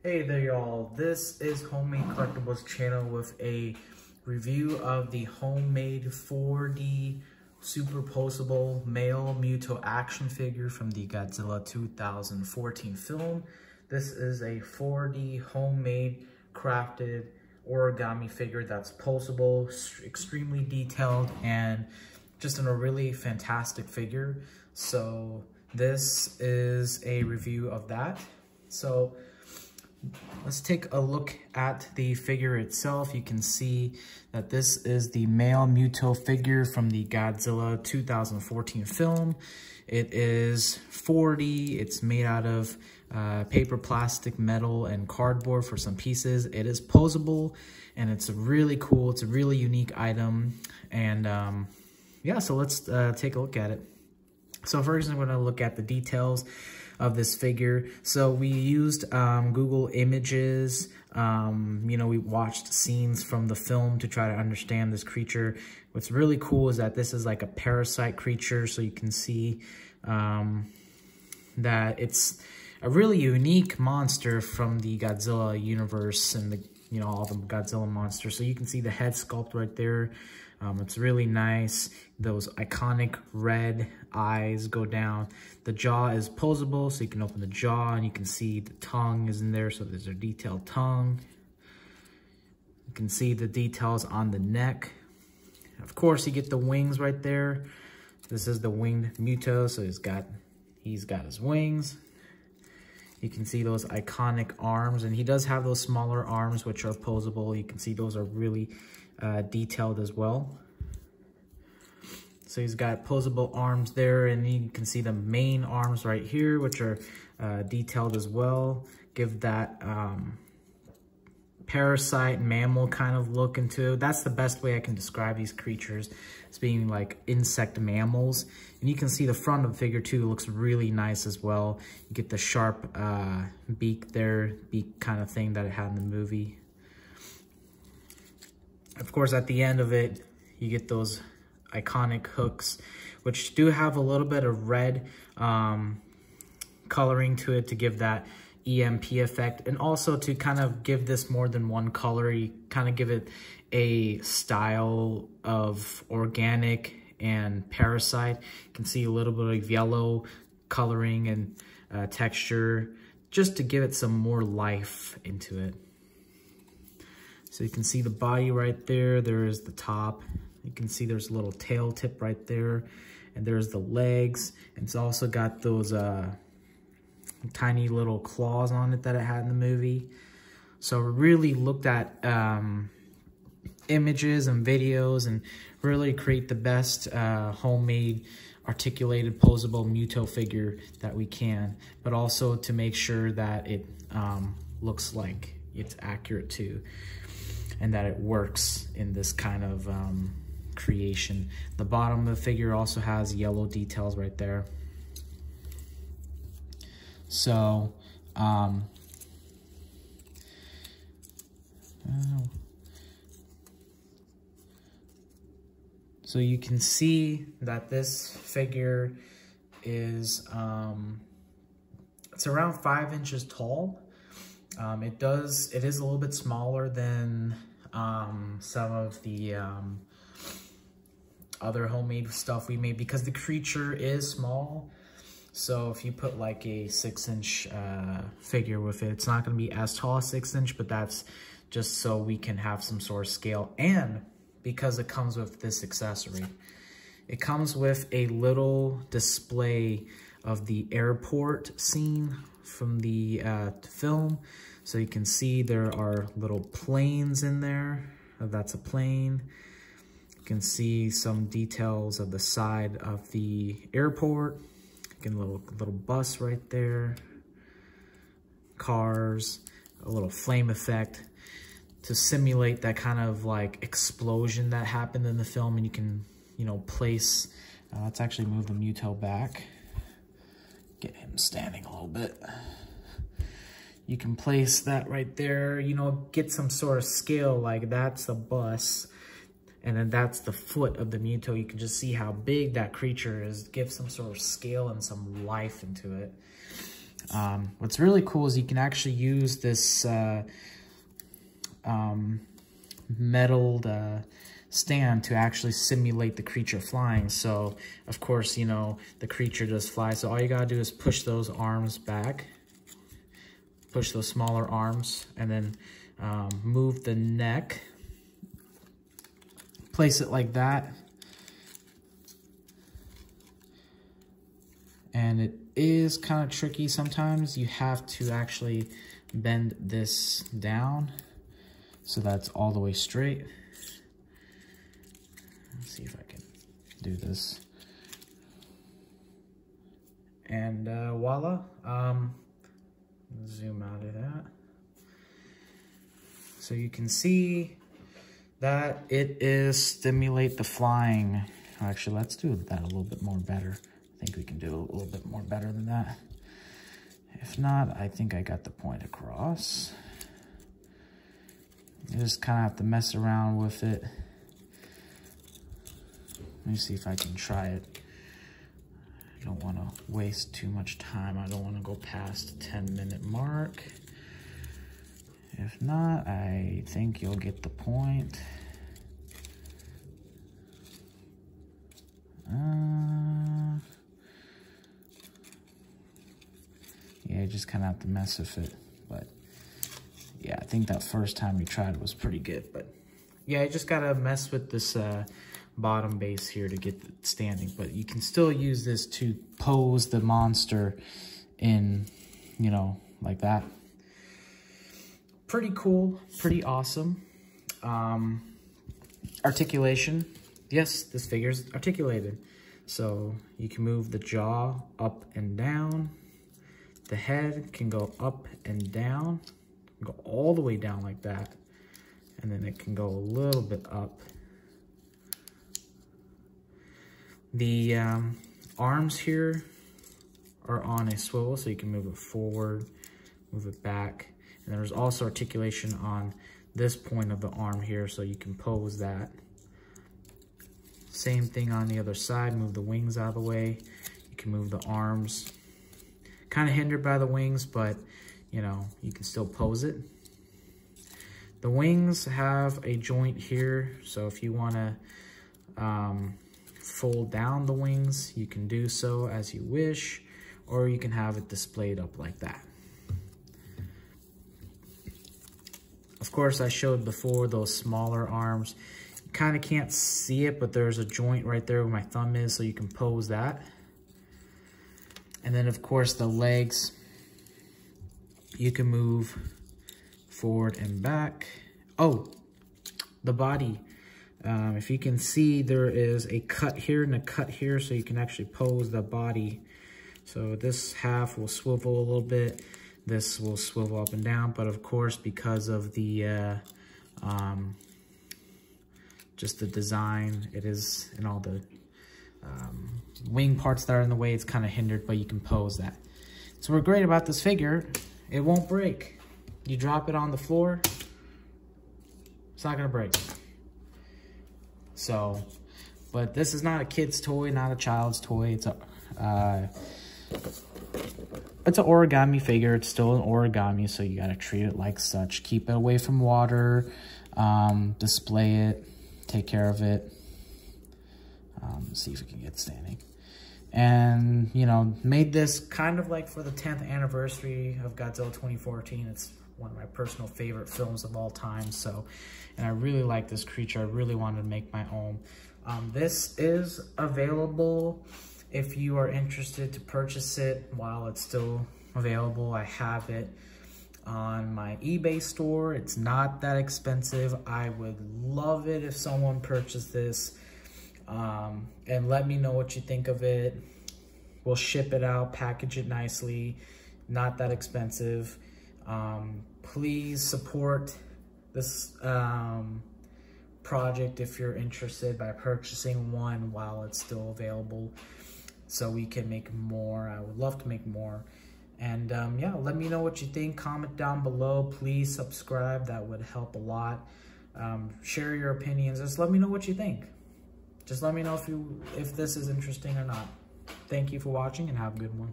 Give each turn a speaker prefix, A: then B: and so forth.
A: Hey there y'all, this is Homemade Collectibles channel with a review of the homemade 4D superposable male Muto action figure from the Godzilla 2014 film. This is a 4D homemade crafted origami figure that's posable, extremely detailed, and just in a really fantastic figure. So this is a review of that. So let's take a look at the figure itself. You can see that this is the male Muto figure from the Godzilla 2014 film. It is 4D. It's made out of paper, plastic, metal, and cardboard for some pieces. It is posable, and it's really cool. It's a really unique item. And yeah, so let's take a look at it. So first I'm going to look at the details of this figure. So we used Google Images. You know, we watched scenes from the film to try to understand this creature. What's really cool is that this is like a parasite creature. So you can see that it's a really unique monster from the Godzilla universe and the, you know, all the Godzilla monsters. So you can see the head sculpt right there. It's really nice. Those iconic red eyes go down. The jaw is posable, so you can open the jaw and you can see the tongue is in there. So there's a detailed tongue. You can see the details on the neck. Of course, you get the wings right there. This is the winged Muto, so he's got his wings. You can see those iconic arms, and he does have those smaller arms which are posable. You can see those are really detailed as well. So he's got posable arms there, and you can see the main arms right here, which are detailed as well. Give that parasite mammal kind of look into it. That's the best way I can describe these creatures, as being like insect mammals. And you can see the front of the figure too looks really nice as well. You get the sharp beak there, beak kind of thing that it had in the movie. Of course, at the end of it, you get those iconic hooks, which do have a little bit of red coloring to it to give that EMP effect, and also to kind of give this more than one color. You kind of give it a style of organic and parasite. You can see a little bit of yellow coloring and texture, just to give it some more life into it. So you can see the body right there. There is the top. You can see there's a little tail tip right there. And there's the legs. And it's also got those tiny little claws on it that it had in the movie. So we really looked at images and videos and really create the best homemade articulated posable Muto figure that we can. But also to make sure that it looks like it's accurate too, and that it works in this kind of creation. The bottom of the figure also has yellow details right there. So, so you can see that this figure is, it's around 5 inches tall. It is a little bit smaller than some of the other homemade stuff we made, because the creature is small. So if you put like a 6-inch figure with it, it's not going to be as tall as 6-inch, but that's just so we can have some sort of scale. And because it comes with this accessory, it comes with a little display of the airport scene from the film. So you can see there are little planes in there. That's a plane. You can see some details of the side of the airport. Get a little bus right there. Cars, a little flame effect to simulate that kind of like explosion that happened in the film. And you can, you know, place, let's actually move the Muto back. Get him standing a little bit. You can place that right there, you know, get some sort of scale, like that's the bus, and then that's the foot of the Muto. You can just see how big that creature is, give some sort of scale and some life into it. What's really cool is you can actually use this metal stand to actually simulate the creature flying. So of course, you know, the creature does fly. So all you gotta do is push those arms back, push those smaller arms, and then move the neck, place it like that. And it is kind of tricky sometimes. You have to actually bend this down so that's all the way straight. Let's see if I can do this. And voila. Zoom out of that. So you can see that it is stimulate the flying. Actually, let's do that a little bit more better. I think we can do a little bit more better than that. If not, I think I got the point across. You just kind of have to mess around with it. Let me see if I can try it. I don't want to waste too much time. I don't want to go past the 10-minute mark. If not, I think you'll get the point. Yeah, you just kind of have to mess with it. But yeah, I think that first time we tried it was pretty good. But yeah, you just gotta mess with this bottom base here to get it standing. But you can still use this to pose the monster in, you know, like that. Pretty cool, pretty awesome. Articulation. Yes, this figure's articulated. So you can move the jaw up and down. The head can go up and down, go all the way down like that. And then it can go a little bit up. The arms here are on a swivel, so you can move it forward, move it back. And there's also articulation on this point of the arm here, so you can pose that. Same thing on the other side, move the wings out of the way. You can move the arms. Kind of hindered by the wings, but you know, you can still pose it. The wings have a joint here, so if you want to fold down the wings, you can do so as you wish, or you can have it displayed up like that. Of course, I showed before those smaller arms. You kind of can't see it, but there's a joint right there where my thumb is, so you can pose that. And then, of course, the legs, you can move forward and back. Oh, the body. If you can see, there is a cut here and a cut here, so you can actually pose the body. So this half will swivel a little bit. This will swivel up and down, but of course, because of the just the design, it is in all the wing parts that are in the way, it's kind of hindered, but you can pose that. So what's great about this figure, it won't break. You drop it on the floor, it's not gonna break. So, but this is not a kid's toy, not a child's toy. It's an origami figure. It's still an origami, so you gotta treat it like such. Keep it away from water, display it, take care of it. See if we can get standing. And, you know, made this kind of like for the 10th anniversary of Godzilla 2014. It's one of my personal favorite films of all time. So, and I really like this creature. I really wanted to make my own. This is available if you are interested to purchase it while it's still available. I have it on my eBay store. It's not that expensive. I would love it if someone purchased this. And let me know what you think of it. We'll ship it out, package it nicely, not that expensive. Please support this project if you're interested by purchasing one while it's still available, so we can make more. I would love to make more. And yeah, let me know what you think. Comment down below. Please subscribe. That would help a lot. Share your opinions. Just let me know what you think. Just let me know if this is interesting or not. Thank you for watching and have a good one.